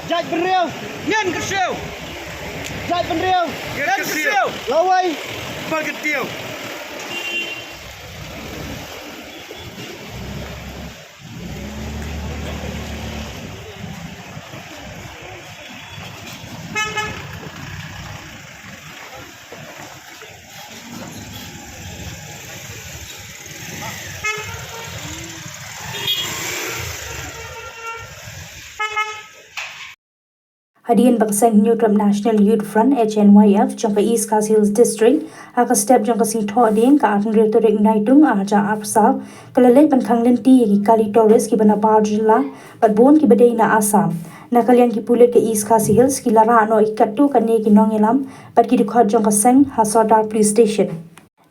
Jai penriau. Nhân cái siêu. Jai penriau. Nhân cái siêu. Lawai. Bal cái tiêu. Hadian Baksang Neutral National Youth Front HNYF jangka East Coast Hills District aka step jangka sing tho ding ka atun rir torek naitung aja apsa kalale ban Khang lenti ki kali Torres ki bana barjila bat bon ki badai na Assam na kalian ki pulit ke East Coast Hills ki lara no ikatu kane ki nongelam bat ki dkhot jangka seng Sadar Police Station.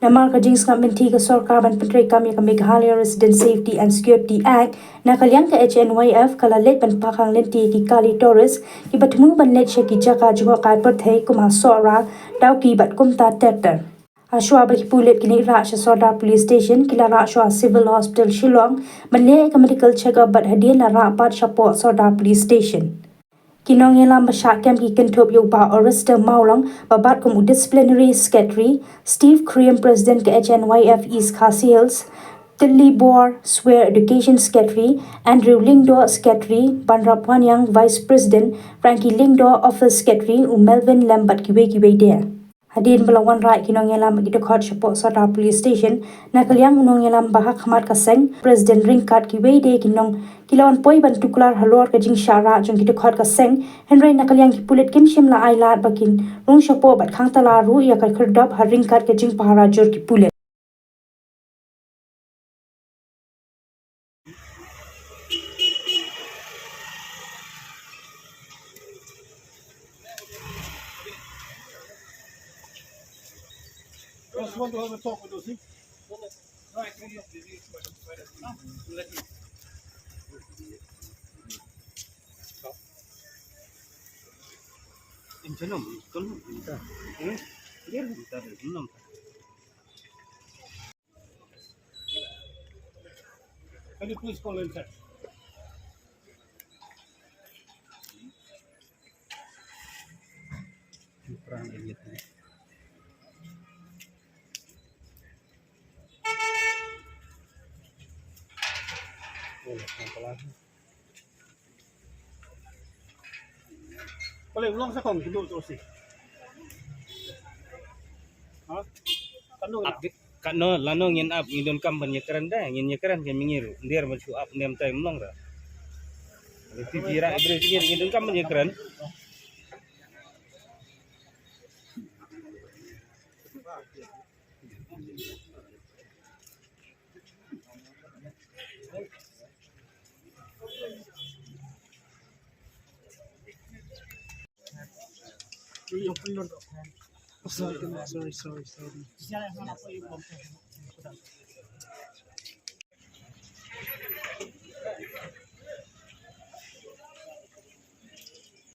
Namal ka jings nga menti ka sorkar ban pentray kami ka Meghalaya Resident Safety and Security Act na kalian ka HNYF kalalet ban pakang lenti ki kali Torres ki batmu ban let ki jaka jwa kai perthei kuma sora daw ki bat kumta tetter. Ashwa ba ki pulit ki ra sha Sadar Police Station ki la ra shwa Civil Hospital Shillong ban le ka medical check up bat hadian la ra pat support Sadar Police Station. Kinong yelam basha kem ki kentop yo ba Orister Maulong babat kum disciplinary secretary Steve Cream president ke HNYF East Coast Hills Tilly Boar Swear Education Secretary Andrew Lingdo Secretary Banrapwan yang Vice President Frankie Lingdo Office Secretary Melvin Lambat kiwe there. Hadin belawan rai kinong yelam kita khot support Sadar Police Station na kaliang unong yelam bahak khamat kaseng President Ringkat kiwe de kinong kilawan poi ban tuklar halor ka jing shara jong kita khot kaseng henry na kaliang ki pulit kim shim la ailat bakin rung support bat khang tala ru ya ka khyrdop har ringkat ka jing pahara jor ki pulit. I just want to have a talk with those things. Can you please call inside? Boleh ulang sekali dulu terus sih. Hah? Kanu ya? Kano lano ngin up ngidon kam ban nyekran da ngin nyekran ke mingir ndiar ban up nem time long da. Ti jira ibre ngin ngidon kam ban nyekran. Sorry.